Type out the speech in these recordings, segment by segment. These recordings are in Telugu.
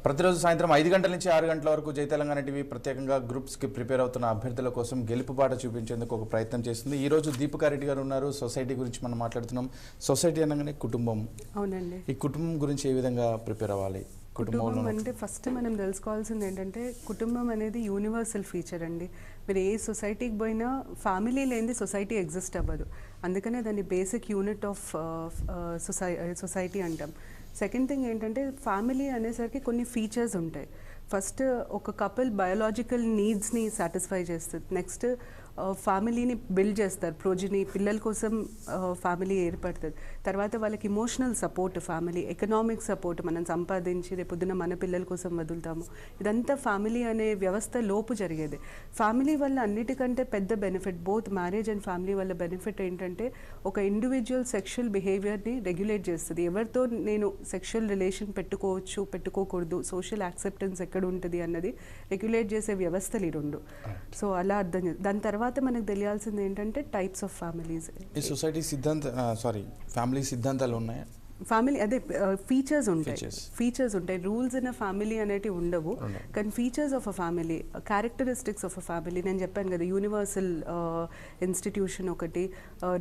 ప్రతిరోజు సాయంత్రం 5 గంటల నుంచి 6 గంటల వరకు జై తెలంగాణ టీవీ ప్రత్యేకంగా గ్రూప్స్కి ప్రిపేర్ అవుతున్న అభ్యర్థుల కోసం గెలుపుబాట చూపించేందుకు ఒక ప్రయత్నం చేస్తుంది. ఈ రోజు దీపికారెడ్డి గారు ఉన్నారు. సొసైటీ గురించి మనం మాట్లాడుతున్నాం. సొసైటీ అనగానే కుటుంబం. అవునండి. ఈ కుటుంబం గురించి ఏ విధంగా ప్రిపేర్ అవ్వాలి? కుటుంబం అంటే ఫస్ట్ మనం తెలుసుకోవాల్సింది ఏంటంటే కుటుంబం అనేది యూనివర్సల్ ఫీచర్ అండి. మీరు ఏ సొసైటీకి పోయినా ఫ్యామిలీ లేనిది సొసైటీ ఎగ్జిస్ట్ అవ్వదు. అందుకనే దాన్ని బేసిక్ యూనిట్ ఆఫ్ సొసైటీ అంటాం. సెకండ్ థింగ్ ఏంటంటే ఫ్యామిలీ అనేసరికి కొన్ని ఫీచర్స్ ఉంటాయి. ఫస్ట్ ఒక కపుల్ బయోలాజికల్ నీడ్స్ని సాటిస్ఫై చేస్తుంది. నెక్స్ట్ ఫ్యామిలీని బిల్డ్ చేస్తారు, ప్రోజిని పిల్లల కోసం ఫ్యామిలీ ఏర్పడుతుంది. తర్వాత వాళ్ళకి emotional support, family economic support, మనం సంపాదించి రేపొద్దున మన పిల్లల కోసం వదులుతాము. ఇదంతా ఫ్యామిలీ అనే వ్యవస్థ లోపు జరిగేది. ఫ్యామిలీ వల్ల అన్నిటికంటే పెద్ద benefit, both marriage and family వల్ల బెనిఫిట్ ఏంటంటే ఒక ఇండివిజువల్ సెక్షువల్ బిహేవియర్ని రెగ్యులేట్ చేస్తుంది. ఎవరితో నేను సెక్షువల్ రిలేషన్ పెట్టుకోవచ్చు, పెట్టుకోకూడదు, సోషల్ యాక్సెప్టెన్స్ ఎక్కడ ఉంటుంది అన్నది రెగ్యులేట్ చేసే వ్యవస్థలు ఈ రెండు. సో అలా అర్థం చేయాలి. దాని తర్వాత మనకు తెలియాల్సింది ఏంటంటే టైప్స్ ఆఫ్ ఫ్యామిలీస్. ఈ సొసైటీ ఫ్యామిలీ సిద్ధాంతాలు ఉన్నాయా? ఫ్యామిలీ అదే ఫీచర్స్ ఉంటాయి. రూల్స్ ఇన్ అ ఫ్యామిలీ అనేటివి ఉండవు, కానీ features of a family, characteristics of a family, నేను చెప్పాను కదా యూనివర్సల్ ఇన్స్టిట్యూషన్ ఒకటి,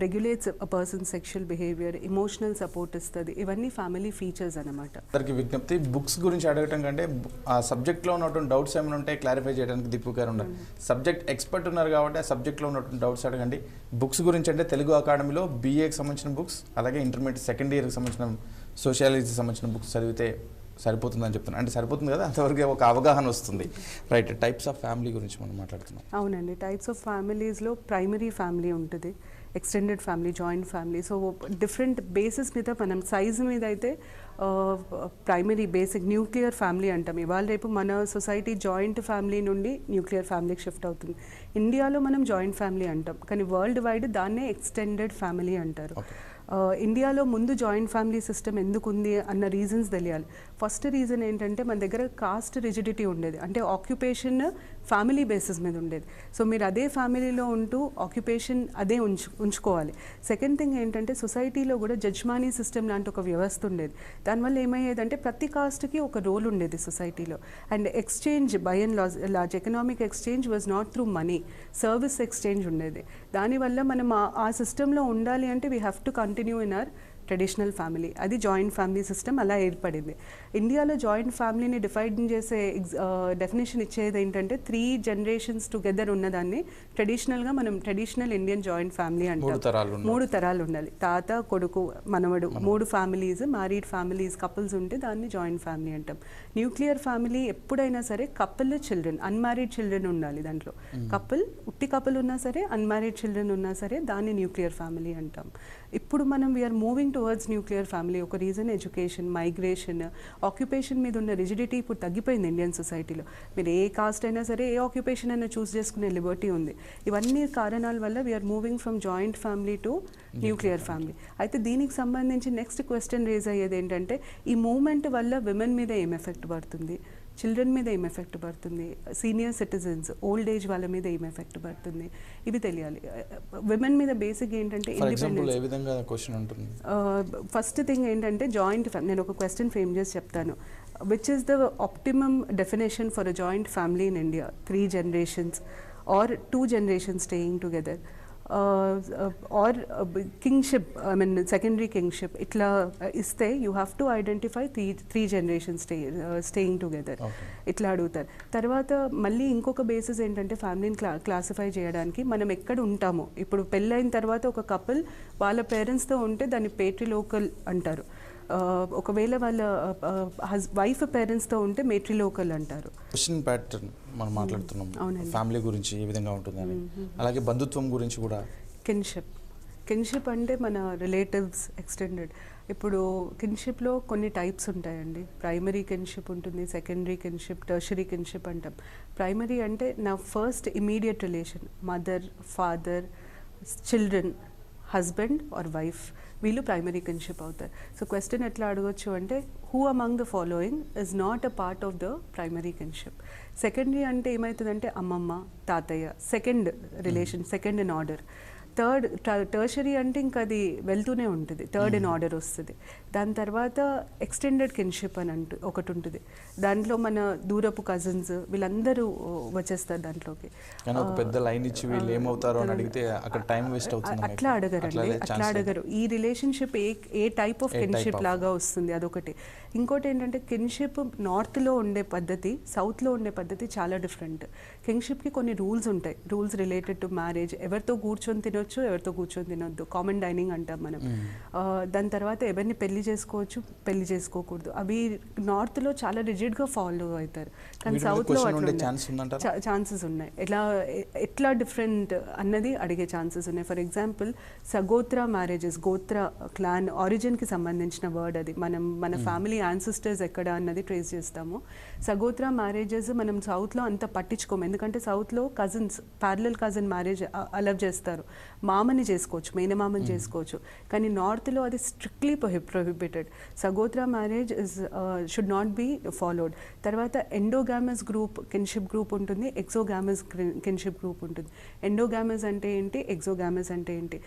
regulates a person sexual behaviour, emotional support ఇస్తుంది. ఇవన్నీ ఫ్యామిలీ ఫీచర్స్ అనమాట. అందరికి విజ్ఞప్తి, బుక్స్ గురించి అడగటం కంటే ఆ సబ్జెక్ట్లో ఉన్నటువంటి డౌట్స్ ఏమైనా ఉంటే క్లారిఫై చేయడానికి దీపు గారు ఉన్నారు. సబ్జెక్ట్ ఎక్స్పర్ట్ ఉన్నారు కాబట్టి ఆ సబ్జెక్ట్లో ఉన్నటువంటి డౌట్స్ అడగండి. బుక్స్ గురించి అంటే తెలుగు అకాడమీలో BAకి సంబంధించిన బుక్స్, అలాగే ఇంటర్మీడియట్ సెకండ్ ఇయర్కి సంబంధించిన సోషియాలజీకి సంబంధించిన బుక్స్ చదివితే సరిపోతుందని చెప్తున్నాను. అంటే సరిపోతుంది కదా, అంతవరకు ఒక అవగాహన వస్తుంది. రైట్. టైప్స్ ఆఫ్ ఫ్యామిలీ గురించి మనం మాట్లాడుతున్నాం. అవునండి. టైప్స్ ఆఫ్ ఫ్యామిలీస్లో ప్రైమరీ ఫ్యామిలీ ఉంటుంది, extended family, joint family. So different basis మీద మనం సైజు మీద అయితే ప్రైమరీ బేసిక్ న్యూక్లియర్ ఫ్యామిలీ అంటాం. ఇవాళ రేపు మన సొసైటీ జాయింట్ ఫ్యామిలీ నుండి న్యూక్లియర్ ఫ్యామిలీకి షిఫ్ట్ అవుతుంది. ఇండియాలో మనం జాయింట్ ఫ్యామిలీ అంటాం, కానీ వరల్డ్ వైడ్ దాన్నే ఎక్స్టెండెడ్ ఫ్యామిలీ అంటారు. ఇండియాలో ముందు జాయింట్ ఫ్యామిలీ సిస్టమ్ ఎందుకు ఉంది అన్న రీజన్స్ తెలియాలి. ఫస్ట్ రీజన్ ఏంటంటే మన దగ్గర కాస్ట్ రిజిడిటీ ఉండేది, అంటే ఆక్యుపేషన్ ఫ్యామిలీ బేసిస్ మీద ఉండేది. సో మీరు అదే ఫ్యామిలీలో ఉంటూ ఆక్యుపేషన్ అదే ఉంచుకోవాలి. సెకండ్ థింగ్ ఏంటంటే సొసైటీలో కూడా జడ్జ్మానీ సిస్టమ్ లాంటి ఒక వ్యవస్థ ఉండేది. దానివల్ల ఏమయ్యేదంటే ప్రతి కాస్ట్కి ఒక రోల్ ఉండేది సొసైటీలో. And exchange by and large economic exchange was not through money, service exchange ఉండేది. దానివల్ల మనం ఆ సిస్టంలో ఉండాలి అంటే we have to continue in our traditional family. అది జాయింట్ ఫ్యామిలీ సిస్టమ్ అలా ఏర్పడింది. ఇండియాలో జాయింట్ ఫ్యామిలీని డిఫైన్ చేసే డెఫినేషన్ ఇచ్చేది ఏంటంటే 3 generations టుగెదర్ ఉన్నదాన్ని ట్రెడిషనల్గా మనం ట్రెడిషనల్ ఇండియన్ జాయింట్ ఫ్యామిలీ అంటాం. 3 తరాలు ఉండాలి, తాత, కొడుకు, మనవడు, 3 ఫ్యామిలీస్, మ్యారీడ్ ఫ్యామిలీస్, కపుల్స్ ఉంటే దాన్ని జాయింట్ ఫ్యామిలీ అంటాం. న్యూక్లియర్ ఫ్యామిలీ ఎప్పుడైనా సరే కపుల్, చిల్డ్రన్, అన్మ్యారీడ్ చిల్డ్రన్ ఉండాలి దాంట్లో. కపుల్, ఉట్టి కపుల్ ఉన్నా సరే, అన్మ్యారీడ్ చిల్డ్రన్ ఉన్నా సరే దాన్ని న్యూక్లియర్ ఫ్యామిలీ అంటాం. ఇప్పుడు మనం we are moving towards nuclear family. ఒక రీజన్ ఎడ్యుకేషన్, మైగ్రేషన్, ఆక్యుపేషన్ మీద ఉన్న రిజిడిటీ ఇప్పుడు తగ్గిపోయింది ఇండియన్ సొసైటీలో. మీరు ఏ కాస్ట్ అయినా సరే, ఏ ఆక్యుపేషన్ అయినా చూస్ చేసుకునే లిబర్టీ ఉంది. ఇవన్నీ కారణాల వల్ల we are moving from joint family to nuclear family. అయితే దీనికి సంబంధించి నెక్స్ట్ క్వశ్చన్ రేజ్ అయ్యేది ఏంటంటే ఈ మూవ్మెంట్ వల్ల విమెన్ మీద ఏం ఎఫెక్ట్ పడుతుంది, చిల్డ్రన్ మీద ఏం ఎఫెక్ట్ పడుతుంది, సీనియర్ సిటిజన్స్, ఓల్డ్ ఏజ్ వాళ్ళ మీద ఏం ఎఫెక్ట్ పడుతుంది, ఇవి తెలియాలి. విమెన్ మీద బేసిక్ ఏంటంటే ఫస్ట్ థింగ్ ఏంటంటే జాయింట్ ఫ్యామిలీ. నేను ఒక క్వశ్చన్ ఫ్రేమ్ చేసి చెప్తాను. Which is the optimum definition for a joint family in India? 3 generations or 2 generations staying together, or kingship, I mean secondary kingship. ఇట్లా ఇస్తే you have to identify 3 generations staying together. ఇట్లా అడుగుతారు. తర్వాత మళ్ళీ ఇంకొక బేసిస్ ఏంటంటే ఫ్యామిలీని క్లాసిఫై చేయడానికి మనం ఎక్కడ ఉంటామో. ఇప్పుడు పెళ్ళైన తర్వాత ఒక కపుల్ వాళ్ళ పేరెంట్స్తో ఉంటే దాన్ని పేట్రిలోకల్ అంటారు. ఒకవేళ వాళ్ళ వైఫ్ పేరెంట్స్తో ఉంటే మేట్రిలోకల్ అంటారు. క్వశ్చన్ ప్యాటర్న్ మనం మాట్లాడుతున్నాం ఫ్యామిలీ గురించి ఏ విధంగా ఉంటుందని, అలాగే బంధుత్వం గురించి కూడా. కిన్షిప్ అంటే మన రిలేటివ్స్, ఎక్స్టెండెడ్. ఇప్పుడు కిన్షిప్లో కొన్ని టైప్స్ ఉంటాయండి. ప్రైమరీ కిన్షిప్ ఉంటుంది, సెకండరీ కిన్షిప్, టెర్షరీ కిన్షిప్ అంటాం. ప్రైమరీ అంటే నా first immediate relation, mother, father, children, husband or wife, వీళ్ళు ప్రైమరీ కిన్షిప్ అవుతారు. సో క్వశ్చన్ ఎట్లా అడగొచ్చు అంటే who among the following is not a part of the primary kinship. Secondary అంటే ఏమవుతుందంటే అమ్మమ్మ, తాతయ్య, second relation, second in order. Tertiary అంటే ఇంకా అది వెళ్తూనే ఉంటుంది, థర్డ్ ఇన్ ఆర్డర్ వస్తుంది. దాని తర్వాత ఎక్స్టెండెడ్ కిన్షిప్ అని ఒకటి ఉంటుంది. దాంట్లో మన దూరపు కజిన్స్ వీళ్ళందరూ వచ్చేస్తారు దాంట్లోకి. పెద్ద లైన్ ఇచ్చి వీళ్ళు ఏమవుతారో అని అడిగితే అక్కడ టైం వేస్ట్ అవుతుంది. అట్లా అడగరండి, అట్లా అడగరు. ఈ relationship A type of kinship లాగా వస్తుంది అదొకటి. ఇంకోటి ఏంటంటే కిన్షిప్ నార్త్లో ఉండే పద్ధతి, సౌత్లో ఉండే పద్ధతి చాలా డిఫరెంట్. కిన్షిప్కి కొన్ని రూల్స్ ఉంటాయి, రూల్స్ రిలేటెడ్ టు మ్యారేజ్. ఎవరితో కూర్చొని తినొచ్చు, ఎవరితో కూర్చొని తినొద్దు, కామన్ డైనింగ్ అంటాం మనం. దాని తర్వాత ఎవరిని పెళ్లి చేసుకోవచ్చు, పెళ్లి చేసుకోకూడదు. అవి నార్త్లో చాలా రిజిడ్గా ఫాలో అవుతారు, కానీ సౌత్లో అట్లా ఛాన్సెస్ ఉన్నాయి. ఎట్లా డిఫరెంట్ అన్నది అడిగే ఛాన్సెస్ ఉన్నాయి. ఫర్ ఎగ్జాంపుల్ సగోత్ర మ్యారేజెస్, గోత్ర క్లాన్ ఆరిజిన్కి సంబంధించిన వర్డ్ అది. మన ఫ్యామిలీ యాన్సిస్టర్స్ ఎక్కడ అన్నది ట్రేస్ చేస్తాము. సగోత్ర మ్యారేజెస్ మనం సౌత్లో అంత పట్టించుకోము, ఎందుకంటే సౌత్లో cousins, parallel cousin marriage allow చేస్తారు. మామని చేసుకోవచ్చు, మేనమామని చేసుకోవచ్చు, కానీ నార్త్లో అది strictly prohibited. Sagotra marriage should not be followed. తర్వాత ఎండోగామస్ గ్రూప్ కిన్షిప్ గ్రూప్ ఉంటుంది, ఎక్సోగామస్ కిన్షిప్ గ్రూప్ ఉంటుంది. ఎండోగామస్ అంటే ఏంటి, ఎక్సోగామస్ అంటే ఏంటి?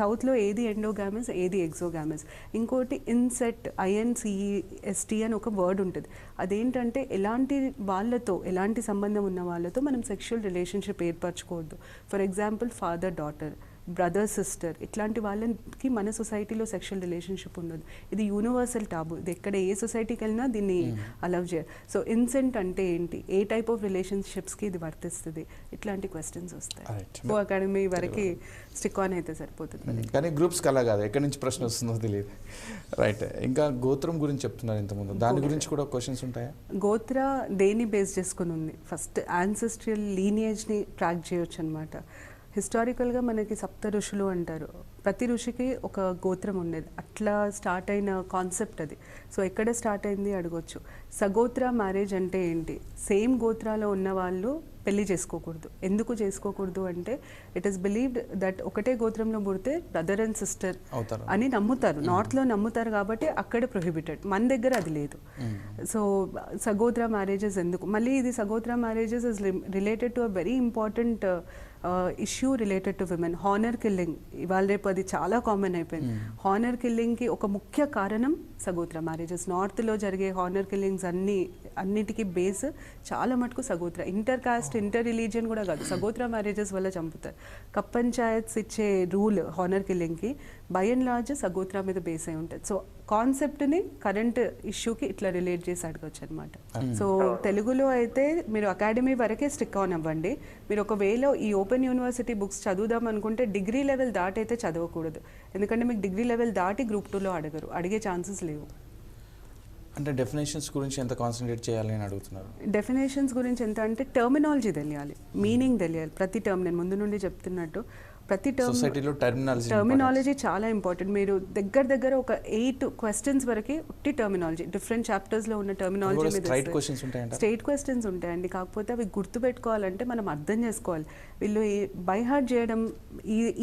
సౌత్లో ఏది ఎండోగామస్, ఏది ఎక్సోగామస్. ఇంకోటి ఇన్సెట్, INCEST అని ఒక వర్డ్ ఉంటుంది. అదేంటంటే ఎలాంటి సంబంధం ఉన్న వాళ్ళతో మనం సెక్షువల్ రిలేషన్షిప్ ఏర్పరచుకోవద్దు. For example father daughter, brother sister, ఇట్లాంటి వాళ్ళకి మన సొసైటీలో సెక్షువల్ రిలేషన్షిప్ ఉండదు. ఇది యూనివర్సల్ టాబు, ఇది ఎక్కడ ఏ సొసైటీకి వెళ్ళినా దీన్ని అలవ్ చేయరు. సో ఇన్సెంట్ అంటే ఏంటి, ఏ టైప్ ఆఫ్ రిలేషన్షిప్స్కి ఇది వర్తిస్తుంది, ఇట్లాంటి క్వశ్చన్స్ వస్తాయి. ఓ అకాడమీ వరకు స్టిక్ ఆన్ అయితే సరిపోతుంది, కానీ గ్రూప్స్కి అలా కాదు, ఎక్కడి నుంచి ప్రశ్న వస్తుందో తెలియదు. రైట్. ఇంకా గోత్రం గురించి చెప్తున్నారు ఇంతకుముందు, దాని గురించి కూడా క్వశ్చన్స్ ఉంటాయా? గోత్ర దేని బేస్ చేసుకుని ఉంది? ఫస్ట్ యాన్సెస్ట్రియల్ లీనియేజ్ని ట్రాక్ చేయొచ్చు అనమాట. హిస్టారికల్గా మనకి సప్త ఋషులు అంటారు, ప్రతి ఋషికి ఒక గోత్రం ఉండేది. అట్లా స్టార్ట్ అయిన కాన్సెప్ట్ అది. సో ఎక్కడ స్టార్ట్ అయింది అడగొచ్చు. సగోత్ర మ్యారేజ్ అంటే ఏంటి? సేమ్ గోత్రాలో ఉన్న వాళ్ళు పెళ్లి చేసుకోకూడదు. ఎందుకు చేసుకోకూడదు అంటే ఇట్ ఈస్ బిలీవ్డ్ దట్ ఒకటే గోత్రంలో పుడితే బ్రదర్ అండ్ సిస్టర్ అని నమ్ముతారు, నార్త్లో నమ్ముతారు, కాబట్టి అక్కడ ప్రొహిబిటెడ్. మన దగ్గర అది లేదు. సో సగోత్ర మ్యారేజెస్ ఎందుకు? మళ్ళీ ఇది sagotra marriages is related to a very important issue related to women, honour killing. ఇవాళ రేపు అది చాలా కామన్ అయిపోయింది. హానర్ కిల్లింగ్కి ఒక ముఖ్య కారణం సగోత్ర మ్యారేజెస్. నార్త్లో జరిగే హానర్ కిల్లింగ్స్ అన్నిటికీ బేస్ చాలా మటుకు sagotra. Inter caste, inter religion కూడా కాదు, సగోత్ర మ్యారేజెస్ వల్ల చంపుతారు. కప్ పంచాయత్స్ ఇచ్చే రూల్ హానర్ కిల్లింగ్కి బై అండ్ లార్జ్ సగోత్ర మీద బేస్ అయి ఉంటుంది. సో కాన్సెప్ట్ని కరెంట్ ఇష్యూకి ఇట్లా రిలేట్ చేసి అడగచ్చు అనమాట. సో తెలుగులో అయితే మీరు అకాడమీ వరకే స్టిక్ ఆన్ అవ్వండి. మీరు ఒకవేళ ఈ ఓపెన్ యూనివర్సిటీ బుక్స్ చదువుదాం అనుకుంటే డిగ్రీ లెవెల్ దాటి అయితే చదవకూడదు, ఎందుకంటే మీకు డిగ్రీ లెవెల్ దాటి గ్రూప్ 2లో అడిగే ఛాన్సెస్ లేవు. అంటే డెఫినేషన్స్ గురించి ఎంత కాన్సన్ట్రేట్ చేయాలి అని అడుగుతున్నారు. డెఫినేషన్స్ గురించి ఎంత అంటే టర్మినాలజీ తెలియాలి, మీనింగ్ తెలియాలి. ప్రతి టర్మ్ నేను ముందు నుండి చెప్తున్నట్టు ప్రతి సొసైటీలో టర్మినాలజీ చాలా ఇంపార్టెంట్. మీరు దగ్గర ఒక 8 క్వశ్చన్స్ వరకు ఉట్టి టర్మినాలజీ, డిఫరెంట్ చాప్టర్స్లో ఉన్న టర్మినాలజీ మీద స్ట్రైట్ క్వశ్చన్స్ ఉంటాయండి. కాకపోతే అవి గుర్తుపెట్టుకోవాలంటే మనం అర్థం చేసుకోవాలి. వీళ్ళు బై హార్ట్ చేయడం,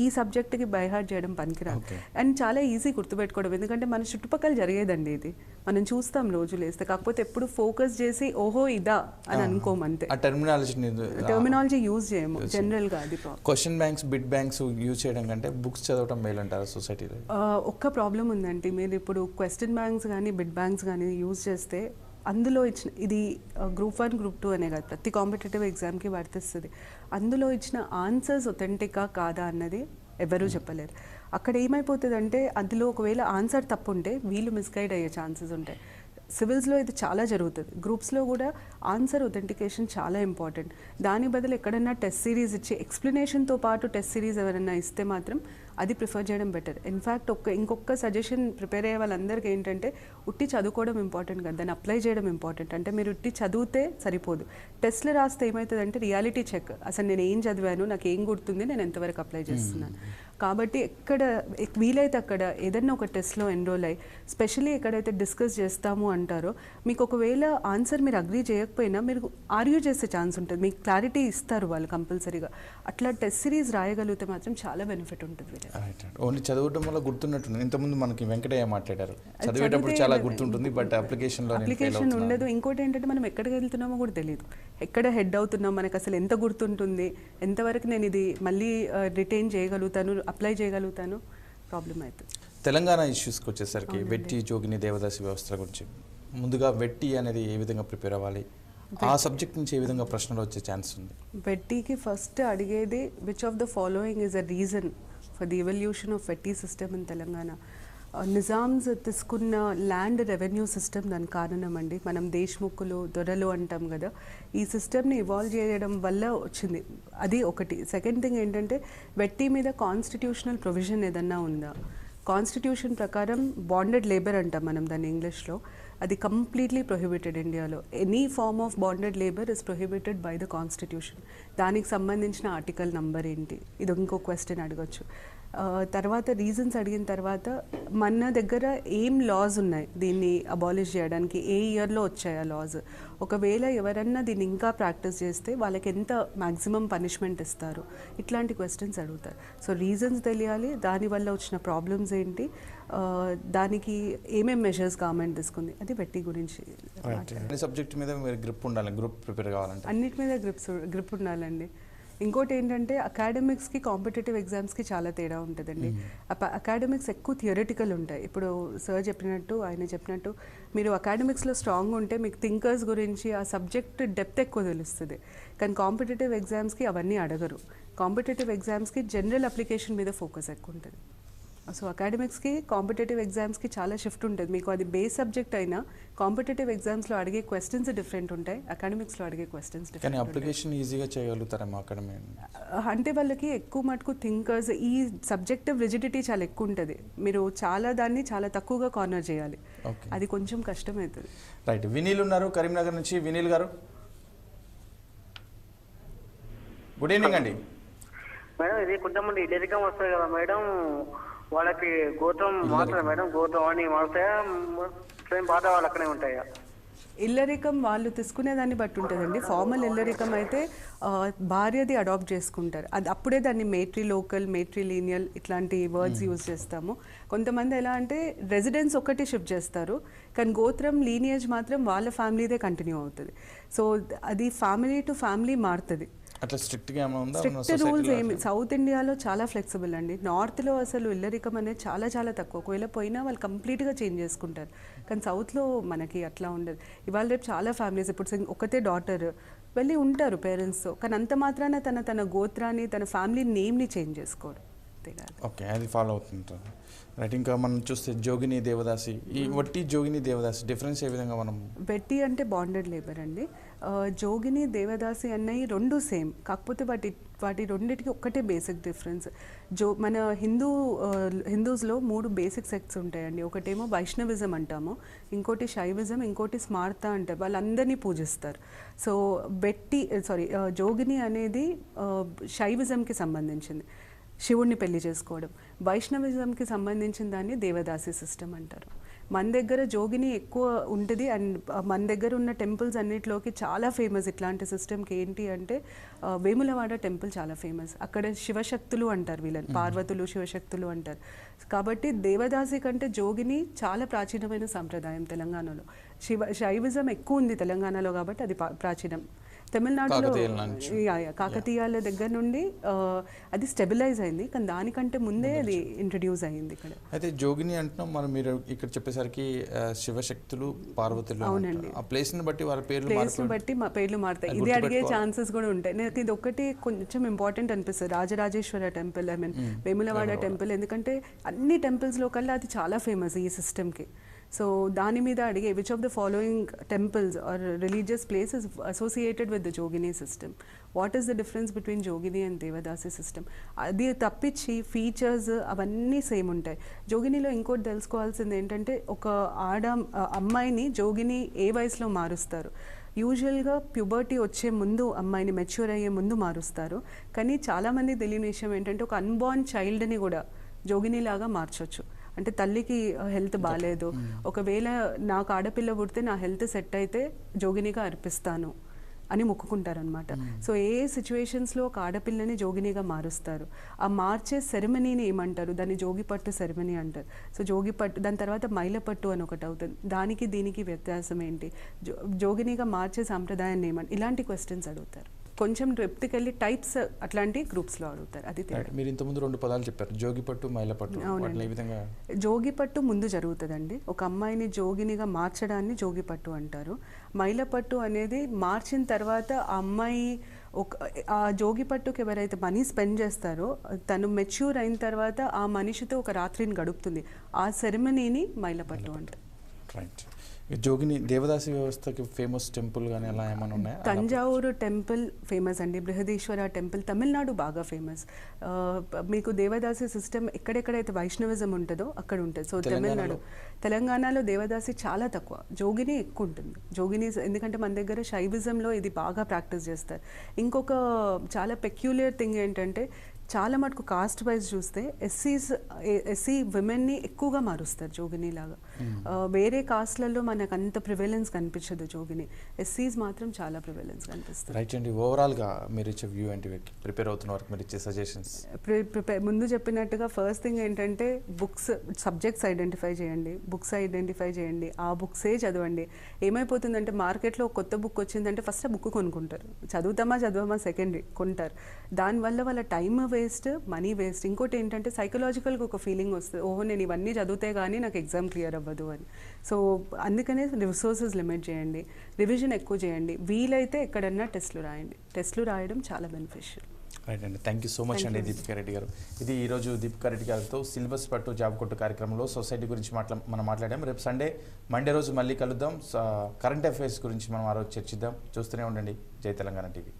ఈ సబ్జెక్ట్కి బై హార్ట్ చేయడం పనికిరాదు. అండ్ చాలా ఈజీ గుర్తుపెట్టుకోవడం, ఎందుకంటే మన చుట్టుపక్కల జరిగేదండి ఇది, మనం చూస్తాం రోజులు వేస్తే. కాకపోతే ఎప్పుడు ఫోకస్ చేసి ఓహో ఇదా అని అనుకోమంతే, టర్మినాలజీ యూజ్ చేయము జనరల్గా. అది question banks, bit banks use చేయడం కంటే బుక్స్ చదవడం మేలు అంటారా సొసైటీలో? ఒక్క ప్రాబ్లం ఉందండి, మీరు ఇప్పుడు క్వశ్చన్ బ్యాంక్స్ కానీ బిట్ బ్యాంక్స్ కానీ యూజ్ చేస్తే అందులో ఇచ్చిన, ఇది గ్రూప్ 1 గ్రూప్ 2 అనే కాదు, ప్రతి కాంపిటేటివ్ ఎగ్జామ్కి వర్తిస్తుంది. అందులో ఇచ్చిన ఆన్సర్స్ ఒథెంటికా కాదా అన్నది ఎవరూ చెప్పలేరు. అక్కడ ఏమైపోతుందంటే అందులో ఒకవేళ ఆన్సర్ తప్పు ఉంటే వీళ్ళు మిస్గైడ్ అయ్యే ఛాన్సెస్ ఉంటాయి. సివిల్స్లో ఇది చాలా జరుగుతుంది, గ్రూప్స్లో కూడా ఆన్సర్ ఒథెంటికేషన్ చాలా ఇంపార్టెంట్. దాని బదులు ఎక్కడన్నా టెస్ట్ సిరీస్ ఇచ్చి ఎక్స్ప్లెనేషన్తో పాటు టెస్ట్ సిరీస్ ఎవరైనా ఇస్తే మాత్రం అది ప్రిఫర్ చేయడం బెటర్. ఇన్ఫ్యాక్ట్ ఇంకొక సజెషన్ ప్రిపేర్ అయ్యే వాళ్ళందరికీ ఏంటంటే ఉట్టి చదువుకోవడం ఇంపార్టెంట్ కాదు, దాన్ని అప్లై చేయడం ఇంపార్టెంట్. అంటే మీరు ఉట్టి చదివితే సరిపోదు, టెస్ట్లు రాస్తే ఏమవుతుందంటే రియాలిటీ చెక్, అసలు నేను ఏం చదివాను, నాకు ఏం గుర్తుంది, నేను ఎంతవరకు అప్లై చేస్తున్నాను. కాబట్టి ఎక్కడ వీలైతే అక్కడ ఏదైనా ఒక టెస్ట్లో ఎన్రోల్ అయ్యి స్పెషల్లీ ఎక్కడైతే డిస్కస్ చేస్తాము అంటారో మీకు ఒకవేళ ఆన్సర్ మీరు అగ్రీ చేయకపోయినా మీరు ఆర్గ్యూ చేసే ఛాన్స్ ఉంటుంది, మీకు క్లారిటీ ఇస్తారు వాళ్ళు కంపల్సరీగా. అట్లా టెస్ట్ సిరీస్ రాయగలిగితే మాత్రం చాలా బెనిఫిట్ ఉంటుంది. ఓన్లీ చదవడం వల్ల గుర్తున్నట్టుంది. ఇంతకుముందు మనకి వెంకటయ్య మాట్లాడారు, చదివేటప్పుడు చాలా గుర్తుంటుంది బట్ అప్లికేషన్ ఉండదు. ఇంకోటి ఏంటంటే మనం ఎక్కడికి వెళ్తున్నామో కూడా తెలియదు, ఎక్కడ హెడ్ అవుతున్నాం, మనకు అసలు ఎంత గుర్తుంటుంది, ఎంతవరకు నేను ఇది మళ్ళీ రిటైన్ చేయగలుగుతాను, అప్లై చేయగలుగుతాను, ప్రాబ్లం అవుతుంది. తెలంగాణ ఇష్యూస్కి వచ్చేసరికి వెట్టి జోగిని దేవదాసి వ్యవస్థ గురించి ముందుగా వెట్టి అనేది ఏ విధంగా ప్రిపేర్ అవ్వాలి, ఆ సబ్జెక్ట్ నుంచి ఏ విధంగా ప్రశ్నలు వచ్చే ఛాన్స్ ఉంది? వెట్టికి ఫస్ట్ అడిగేది which of the following is a reason for the evolution of వెట్టి సిస్టమ్ ఇన్ తెలంగాణ. నిజామ్స్ తీసుకున్న ల్యాండ్ రెవెన్యూ సిస్టమ్ దాని కారణం అండి. మనం దేశ్ముఖులు దొరలు అంటాం కదా, ఈ సిస్టమ్ని ఇవాల్వ్ చేయడం వల్ల వచ్చింది, అది ఒకటి. సెకండ్ థింగ్ ఏంటంటే వెట్టి మీద కాన్స్టిట్యూషనల్ ప్రొవిజన్ ఏదన్నా ఉందా? కాన్స్టిట్యూషన్ ప్రకారం బాండెడ్ లేబర్ అంటాం మనం దాన్ని ఇంగ్లీష్లో, అది కంప్లీట్లీ ప్రొహిబిటెడ్ ఇండియాలో. Any form of bonded labour is prohibited by the constitution. దానికి సంబంధించిన ఆర్టికల్ నంబర్ ఏంటి, ఇది ఇంకో క్వశ్చన్ అడగచ్చు. తర్వాత రీజన్స్ అడిగిన తర్వాత మన దగ్గర ఏం లాస్ ఉన్నాయి దీన్ని అబాలిష్ చేయడానికి, ఏ ఇయర్లో వచ్చాయి ఆ లాస్, ఒకవేళ ఎవరన్నా దీన్ని ఇంకా ప్రాక్టీస్ చేస్తే వాళ్ళకి ఎంత మ్యాక్సిమం పనిష్మెంట్ ఇస్తారు, ఇట్లాంటి క్వశ్చన్స్ అడుగుతారు. సో రీజన్స్ తెలియాలి, దానివల్ల వచ్చిన ప్రాబ్లమ్స్ ఏంటి, దానికి ఏమేం మెజర్స్ గవర్నమెంట్ తీసుకుంది, అది వెట్టి గురించి. సబ్జెక్ట్ మీద మీరు గ్రిప్ ఉండాలి, గ్రూప్ ప్రిపేర్ కావాలంటే అన్నిటి మీద గ్రిప్ ఉండాలండి. ఇంకోటి ఏంటంటే అకాడమిక్స్కి కాంపిటేటివ్ ఎగ్జామ్స్కి చాలా తేడా ఉంటుందండి. అకాడమిక్స్ ఎక్కువ థియరిటికల్ ఉంటాయి. ఇప్పుడు సార్ చెప్పినట్టు, ఆయన చెప్పినట్టు, మీరు అకాడమిక్స్లో స్ట్రాంగ్ ఉంటే మీకు థింకర్స్ గురించి ఆ సబ్జెక్ట్ డెప్త్ ఎక్కువ తెలుస్తుంది. కానీ కాంపిటేటివ్ ఎగ్జామ్స్కి అవన్నీ అడగరు. కాంపిటేటివ్ ఎగ్జామ్స్కి జనరల్ అప్లికేషన్ మీద ఫోకస్ ఎక్కువ ఉంటుంది. సో అకాడమిక్స్కి కాంపిటేటివ్ ఎగ్జామ్స్కి చాలా షిఫ్ట్ ఉంటుంది. మీకు అది బేస్ సబ్జెక్ట్ అయినా కాంపిటేటివ్ ఎగ్జామ్స్లో అడిగే క్వశ్చన్స్ డిఫరెంట్ ఉంటాయి, అకాడమిక్స్లో అడిగే క్వశ్చన్స్ డిఫరెంట్. కానీ అప్లికేషన్ ఈజీగా చేయగలుగుతారేమో అకాడమీ అంటే వాళ్ళకి ఎక్కువ మటుకు థింకర్స్, ఈ సబ్జెక్టివ్ రిజిడిటీ చాలా ఎక్కువ ఉంటుంది. మీరు చాలా దాన్ని చాలా తక్కువగా కార్నర్ చేయాలి, అది కొంచెం కష్టమవుతుంది. రైట్. వినీల్ ఉన్నారు కరీంనగర్ నుంచి. వినీల్ గారు గుడ్ ఈవినింగ్ అండి. మేడం ఇది కొంతమంది ఇల్లరికం వస్తుంది కదా మేడం, వాళ్ళకి గోత్రం మాత్రమే మేడం, గోత్రం అని మారుతాయా, సేమ్ పాత వాళ్ళు అక్కడే ఉంటాయా? ఇల్లరికం వాళ్ళు తీసుకునే దాన్ని బట్టి ఉంటుందండి. ఫార్మల్ ఇల్లరికం అయితే భార్యది అడాప్ట్ చేసుకుంటారు, అది అప్పుడే దాన్ని మేట్రీ లోకల్, మేట్రీ లీనియల్ ఇట్లాంటి వర్డ్స్ యూజ్ చేస్తాము. కొంతమంది ఎలా అంటే రెసిడెన్స్ ఒకటి షిఫ్ట్ చేస్తారు, కానీ గోత్రం లీనియేజ్ మాత్రం వాళ్ళ ఫ్యామిలీదే కంటిన్యూ అవుతుంది. సో అది ఫ్యామిలీ టు ఫ్యామిలీ మారుతుంది. అట్లా స్ట్రిక్ట్గా స్ట్రిక్ట్ రూల్స్ ఏమి, సౌత్ ఇండియాలో చాలా ఫ్లెక్సిబుల్ అండి. నార్త్లో అసలు ఇల్లరికం అనేది చాలా చాలా తక్కువ, ఒకవేళ పోయినా వాళ్ళు కంప్లీట్గా చేంజ్ చేసుకుంటారు. కానీ సౌత్లో మనకి అట్లా ఉండదు. ఇవాళ రేపు చాలా ఫ్యామిలీస్ ఇప్పుడు ఒకతే డాటర్ వెళ్ళి ఉంటారు పేరెంట్స్తో, కానీ అంత మాత్రాన తన గోత్రాన్ని, తన ఫ్యామిలీ నేమ్ని చేంజ్ చేసుకోరు. ఓకే, అది ఫాలో అవుతుంటారు. రైట్. ఇంకా మనం చూస్తే జోగిని దేవదాసి, ఈ వట్టి జోగిని దేవదాసి డిఫరెన్స్ ఏ విధంగా? మనం వెట్టి అంటే బాండెడ్ లేబర్ అండి, జోగిని దేవదాసి అన్నవి రెండు సేమ్, కాకపోతే వాటి రెండింటికి ఒక్కటే బేసిక్ డిఫరెన్స్. మన హిందూస్లో 3 బేసిక్ సెక్ట్స్ ఉంటాయండి. ఒకటేమో వైష్ణవిజం అంటాము, ఇంకోటి శైవిజం, ఇంకోటి స్మార్త అంటారు, వాళ్ళందరినీ పూజిస్తారు. సో జోగిని అనేది శైవిజంకి సంబంధించింది, శివుణ్ణి పెళ్లి చేసుకోవడం. వైష్ణవిజంకి సంబంధించిన దాన్ని దేవదాసి సిస్టమ్ అంటారు. మన దగ్గర జోగిని ఎక్కువ ఉంటుంది, అండ్ మన దగ్గర ఉన్న టెంపుల్స్ అన్నిటిలోకి చాలా ఫేమస్ ఇట్లాంటి సిస్టమ్కి ఏంటి అంటే వేములవాడ టెంపుల్ చాలా ఫేమస్. అక్కడ శివశక్తులు అంటారు వీళ్ళని, పార్వతులు శివశక్తులు అంటారు. కాబట్టి దేవదాసి కంటే జోగిని చాలా ప్రాచీనమైన సంప్రదాయం తెలంగాణలో. శైవిజం ఎక్కువ ఉంది తెలంగాణలో కాబట్టి అది ప్రాచీనం. తమిళనాడులో కాకతీయాల దగ్గర నుండి అది స్టెబిలైజ్ అయింది, కానీ దానికంటే ముందే అది ఇంట్రడ్యూస్ అయింది ఇక్కడ. అయితే జోగిని అంటున్నాం మనం, మీరు ఇక్కడ చెప్పేసరికి శివశక్తులు, పార్వతులు. అవునండి, ఆ ప్లేస్ని బట్టి వాళ్ళ పేర్లు బట్టి మా పేర్లు మారుతాయి. ఇది అడిగే ఛాన్సెస్ కూడా ఉంటాయి. నాకు ఇది ఒకటి కొంచెం ఇంపార్టెంట్ అనిపిస్తుంది, రాజరాజేశ్వర టెంపుల్, వేములవాడ టెంపుల్, ఎందుకంటే అన్ని టెంపుల్స్లో కల్లా అది చాలా ఫేమస్ ఈ సిస్టమ్కి. సో దాని మీద అడిగే which of the following temples are religious places associated with the jogini system, what is the difference between jogini and devadasi system, అది తప్పించి ఫీచర్స్ అవన్నీ సేమ్ ఉంటాయి. జోగినిలో ఇంకోటి తెలుసుకోవాల్సింది ఏంటంటే ఒక అమ్మాయిని జోగిని ఏ వయసులో మారుస్తారు. యూజువల్గా ప్యూబర్టీ వచ్చే ముందు అమ్మాయిని మెచ్యూర్ అయ్యే ముందు మారుస్తారు. కానీ చాలామంది తెలియని విషయం ఏంటంటే ఒక అన్బార్న్ చైల్డ్ని కూడా జోగినిలాగా మార్చొచ్చు. అంటే తల్లికి హెల్త్ బాగాలేదు, ఒకవేళ నాకు ఆడపిల్ల పుడితే నా హెల్త్ సెట్ అయితే జోగినిగా అర్పిస్తాను అని మొక్కుకుంటారనమాట. సో ఏ సిచ్యువేషన్స్లో ఒక ఆడపిల్లని జోగినిగా మారుస్తారు. ఆ మార్చే సెరమనీని ఏమంటారు, దాన్ని జోగిపట్టు సెరమనీ అంటారు. సో జోగిపట్టు, దాని తర్వాత మైలపట్టు అని ఒకటి అవుతుంది. దానికి దీనికి వ్యత్యాసం ఏంటి, జోగినిగా మార్చే సాంప్రదాయాన్ని ఏమంటారు, ఇలాంటి క్వశ్చన్స్ అడుగుతారు. కొంచెం డెప్త్కి వెళ్ళి టైప్స్ అట్లాంటి గ్రూప్స్లో అడుగుతారు. అది మీరు ఇంతకుముందు 2 పదాలు చెప్పారు, జోగిపట్టు మైలపట్టు. అవునండి. జోగిపట్టు ముందు జరుగుతుందండి. ఒక అమ్మాయిని జోగినిగా మార్చడాన్ని జోగిపట్టు అంటారు. మైలపట్టు అనేది మార్చిన తర్వాత ఆ అమ్మాయి ఆ జోగిపట్టుకి ఎవరైతే మనీ స్పెండ్ చేస్తారో తను మెచ్యూర్ అయిన తర్వాత ఆ మనిషితో ఒక రాత్రిని గడుపుతుంది. ఆ సెరమనీని మైలపట్టు అంటారు. రైట్. జోగిని దేవదాసి వ్యవస్థకి ఫేమస్ టెంపుల్ కానీ అలా ఏమైనా ఉన్నాయా? తంజావూరు టెంపుల్ ఫేమస్ అండి. బృహదీశ్వర టెంపుల్ తమిళనాడు బాగా ఫేమస్. మీకు దేవదాసి సిస్టమ్ ఎక్కడెక్కడైతే వైష్ణవిజం ఉంటుందో అక్కడ ఉంటుంది. సో తెలంగాణలో దేవదాసి చాలా తక్కువ, జోగిని ఎక్కువ ఉంటుంది. జోగిని ఎందుకంటే మన దగ్గర శైవిజంలో ఇది బాగా ప్రాక్టీస్ చేస్తారు. ఇంకొక చాలా పెక్యులియర్ థింగ్ ఏంటంటే చాలా మటుకు కాస్ట్ వైజ్ చూస్తే ఎస్సీ విమెన్ని ఎక్కువగా మారుస్తారు జోగిని లాగా. వేరే కాస్ట్లలో మనకు అంత ప్రివెలెన్స్ కనిపించదు జోగిని, ఎస్సీస్ మాత్రం చాలా ప్రివెలెన్స్ కనిపిస్తుంది. రైట్ అండి. ఓవరాల్గా మీరు ఇచ్చే వ్యూ ఏంటి, ప్రిపేర్ అవుతున్న వరకు మీరు ఇచ్చే సజెషన్స్? ముందు చెప్పినట్టుగా ఫస్ట్ థింగ్ ఏంటంటే బుక్స్, సబ్జెక్ట్స్ ఐడెంటిఫై చేయండి, ఆ బుక్సే చదవండి. ఏమైపోతుందంటే మార్కెట్లో కొత్త బుక్ వచ్చిందంటే ఫస్ట్ ఆ బుక్ కొనుక్కుంటారు, చదవమా సెకండరీ కొంటారు. దానివల్ల వాళ్ళ టైం వేస్ట్, మనీ వేస్ట్. ఇంకోటి ఏంటంటే సైకలాజికల్గా ఒక ఫీలింగ్ వస్తుంది, ఓహో నేను ఇవన్నీ చదివితే కానీ నాకు ఎగ్జామ్ క్లియర్ అవ్వదు అని. సో అందుకనే రిసోర్సెస్ లిమిట్ చేయండి, రివిజన్ ఎక్కువ చేయండి, వీలైతే ఎక్కడన్నా టెస్ట్లు రాయడం చాలా బెనిఫిషియల్. రైట్ అండి. థ్యాంక్ యూ సో మచ్ అండి దీపికా రెడ్డి గారు. ఇది ఈరోజు దీపికా రెడ్డి గారితో సిలబస్ పట్టు జాబ్ కొట్టు కార్యక్రమంలో సొసైటీ గురించి మనం మాట్లాడాం. రేపు మండే రోజు మళ్ళీ కలుద్దాం. కరెంట్ అఫైర్స్ గురించి మనం ఆ రోజు చర్చిద్దాం. చూస్తూనే ఉండండి జై తెలంగాణ టీవీ.